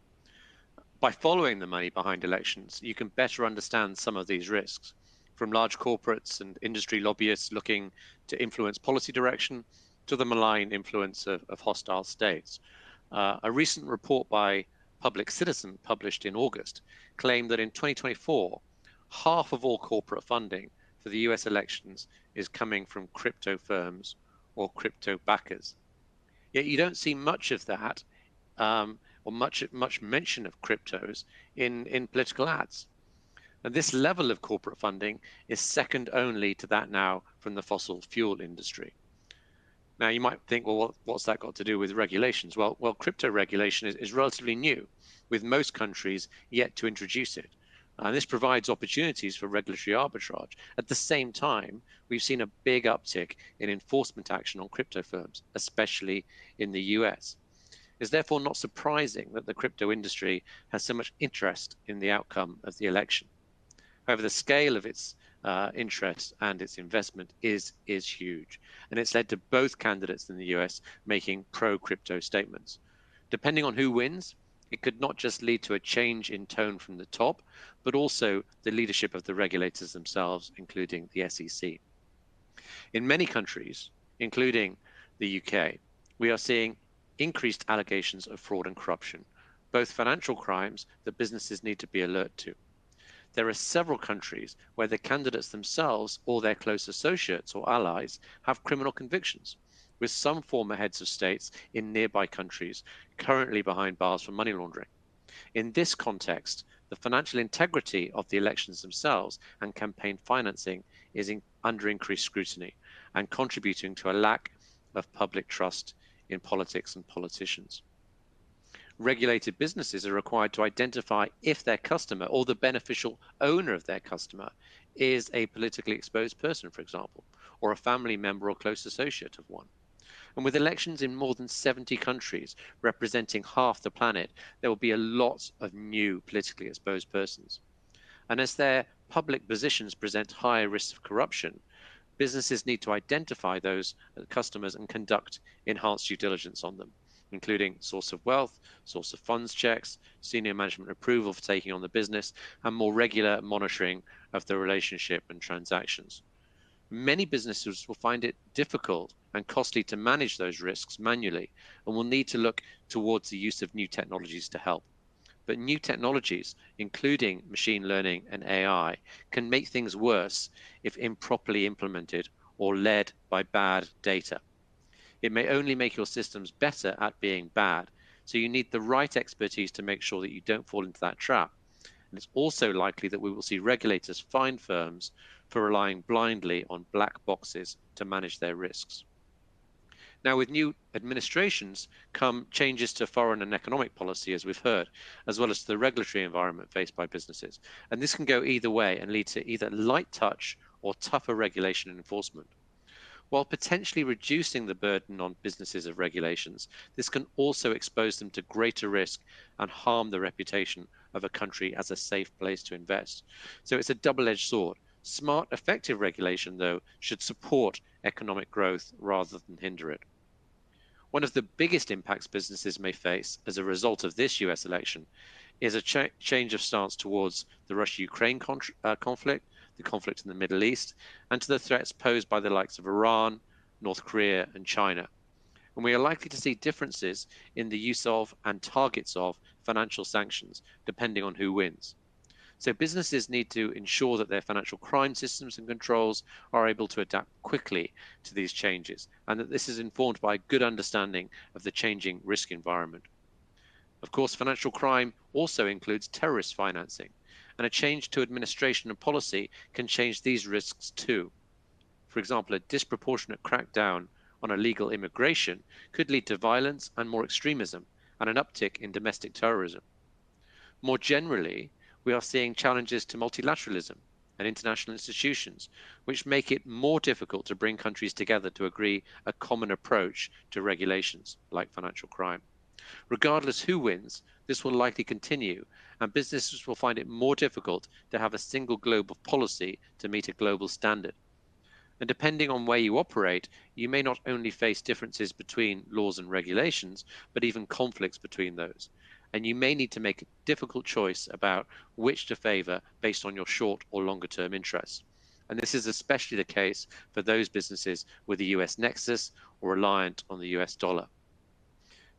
By following the money behind elections, you can better understand some of these risks, from large corporates and industry lobbyists looking to influence policy direction to the malign influence of hostile states. A recent report by Public Citizen published in August claimed that in 2024, half of all corporate funding for the US elections is coming from crypto firms or crypto backers. Yet you don't see much of that or much mention of cryptos in political ads. And this level of corporate funding is second only to that now from the fossil fuel industry. Now you might think, well, what's that got to do with regulations? Well, crypto regulation is relatively new, with most countries yet to introduce it. And this provides opportunities for regulatory arbitrage. At the same time, we've seen a big uptick in enforcement action on crypto firms, especially in the US. It's therefore not surprising that the crypto industry has so much interest in the outcome of the election. However, the scale of its interest and its investment is huge, and it's led to both candidates in the US making pro-crypto statements. Depending on who wins, it could not just lead to a change in tone from the top, but also the leadership of the regulators themselves, including the SEC. In many countries, including the UK, we are seeing increased allegations of fraud and corruption, both financial crimes that businesses need to be alert to. There are several countries where the candidates themselves or their close associates or allies have criminal convictions, with some former heads of states in nearby countries currently behind bars for money laundering. In this context, the financial integrity of the elections themselves and campaign financing is under increased scrutiny and contributing to a lack of public trust in politics and politicians. Regulated businesses are required to identify if their customer or the beneficial owner of their customer is a politically exposed person, for example, or a family member or close associate of one. And with elections in more than 70 countries representing half the planet, there will be a lot of new politically exposed persons. And as their public positions present higher risks of corruption, businesses need to identify those customers and conduct enhanced due diligence on them, including source of wealth, source of funds checks, senior management approval for taking on the business, and more regular monitoring of the relationship and transactions. Many businesses will find it difficult and costly to manage those risks manually and will need to look towards the use of new technologies to help. But new technologies, including machine learning and AI, can make things worse if improperly implemented or led by bad data. It may only make your systems better at being bad, so you need the right expertise to make sure that you don't fall into that trap. And it's also likely that we will see regulators fine firms for relying blindly on black boxes to manage their risks. Now, with new administrations come changes to foreign and economic policy, as we've heard, as well as to the regulatory environment faced by businesses. And this can go either way and lead to either light touch or tougher regulation and enforcement. While potentially reducing the burden on businesses of regulations, this can also expose them to greater risk and harm the reputation of a country as a safe place to invest. So it's a double-edged sword. Smart, effective regulation, though, should support economic growth rather than hinder it. One of the biggest impacts businesses may face as a result of this US election is a change of stance towards the Russia-Ukraine conflict, the conflict in the Middle East, and to the threats posed by the likes of Iran, North Korea, and China. And we are likely to see differences in the use of and targets of financial sanctions, depending on who wins. So businesses need to ensure that their financial crime systems and controls are able to adapt quickly to these changes, and that this is informed by a good understanding of the changing risk environment. Of course, financial crime also includes terrorist financing, and a change to administration and policy can change these risks too. For example, a disproportionate crackdown on illegal immigration could lead to violence and more extremism and an uptick in domestic terrorism. More generally, we are seeing challenges to multilateralism and international institutions, which make it more difficult to bring countries together to agree a common approach to regulations like financial crime. Regardless who wins, this will likely continue, and businesses will find it more difficult to have a single global policy to meet a global standard. And depending on where you operate, you may not only face differences between laws and regulations, but even conflicts between those. And you may need to make a difficult choice about which to favor based on your short or longer term interests. And this is especially the case for those businesses with a US nexus or reliant on the US dollar.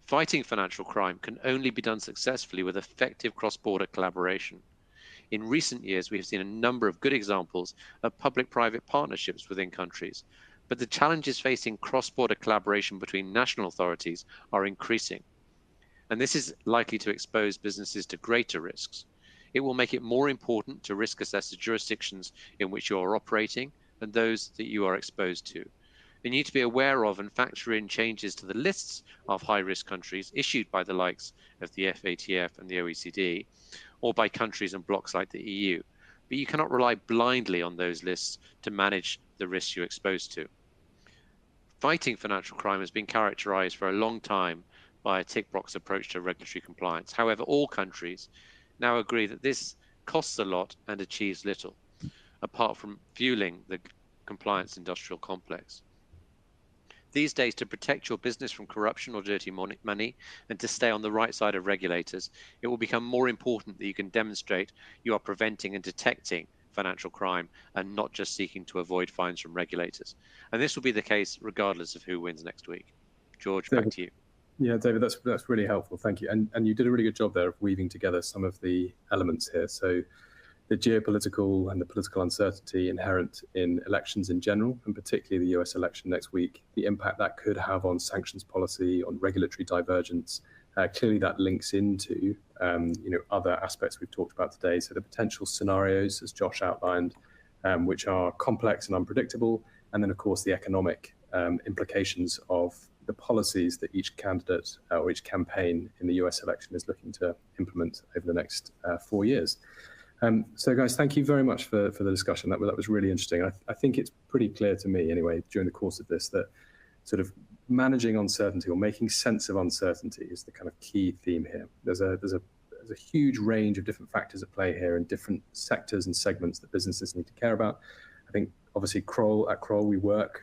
Fighting financial crime can only be done successfully with effective cross-border collaboration. In recent years, we have seen a number of good examples of public-private partnerships within countries, but the challenges facing cross-border collaboration between national authorities are increasing. And this is likely to expose businesses to greater risks. It will make it more important to risk assess the jurisdictions in which you are operating and those that you are exposed to. You need to be aware of and factor in changes to the lists of high-risk countries issued by the likes of the FATF and the OECD, or by countries and blocs like the EU. But you cannot rely blindly on those lists to manage the risks you're exposed to. Fighting financial crime has been characterized for a long time by a tick box approach to regulatory compliance. However, all countries now agree that this costs a lot and achieves little, apart from fueling the compliance industrial complex. These days, to protect your business from corruption or dirty money and to stay on the right side of regulators, it will become more important that you can demonstrate you are preventing and detecting financial crime and not just seeking to avoid fines from regulators. And this will be the case regardless of who wins next week. George, back to you. Yeah, David, that's really helpful. Thank you. And you did a really good job there of weaving together some of the elements here. So the geopolitical and the political uncertainty inherent in elections in general, and particularly the US election next week, the impact that could have on sanctions policy, on regulatory divergence. Clearly that links into other aspects we've talked about today. So the potential scenarios, as Josh outlined, which are complex and unpredictable, and then of course the economic implications of the policies that each candidate or each campaign in the US election is looking to implement over the next 4 years. So guys, thank you very much for the discussion. That was really interesting. I think it's pretty clear to me anyway, during the course of this, that sort of managing uncertainty or making sense of uncertainty is the kind of key theme here. There's a there's a huge range of different factors at play here and different sectors and segments that businesses need to care about. I think obviously at Kroll we work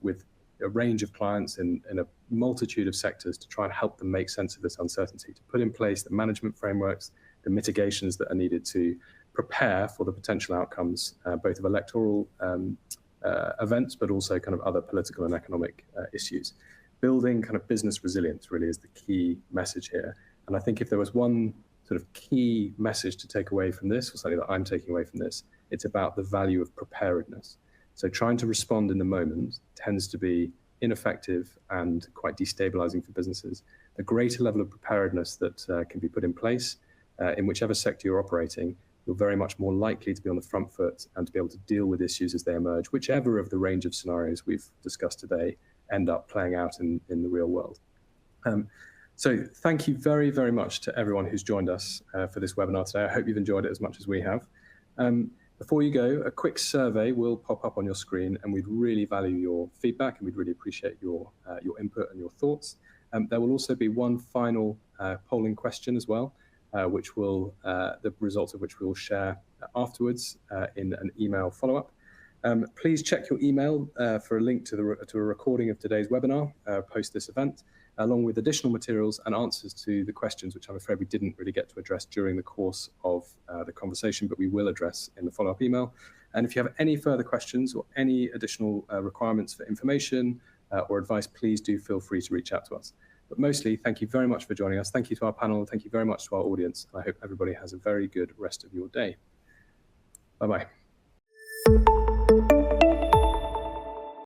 with a range of clients in a multitude of sectors to try and help them make sense of this uncertainty, to put in place the management frameworks, the mitigations that are needed to prepare for the potential outcomes, both of electoral events, but also kind of other political and economic issues. Building kind of business resilience really is the key message here. And I think if there was one sort of key message to take away from this, or something that I'm taking away from this, it's about the value of preparedness. So trying to respond in the moment tends to be ineffective and quite destabilizing for businesses. The greater level of preparedness that can be put in place in whichever sector you're operating, you're very much more likely to be on the front foot and to be able to deal with issues as they emerge, whichever of the range of scenarios we've discussed today end up playing out in the real world. So thank you very, very much to everyone who's joined us for this webinar today. I hope you've enjoyed it as much as we have. Before you go, a quick survey will pop up on your screen, and we'd really value your feedback, and we'd really appreciate your input and your thoughts. There will also be one final polling question as well, which will the results of which we will share afterwards in an email follow-up. Please check your email for a link to a recording of today's webinar post this event, along with additional materials and answers to the questions, which I'm afraid we didn't really get to address during the course of the conversation, but we will address in the follow-up email. And if you have any further questions or any additional requirements for information or advice, please do feel free to reach out to us. But mostly, thank you very much for joining us. Thank you to our panel. Thank you very much to our audience. I hope everybody has a very good rest of your day. Bye-bye.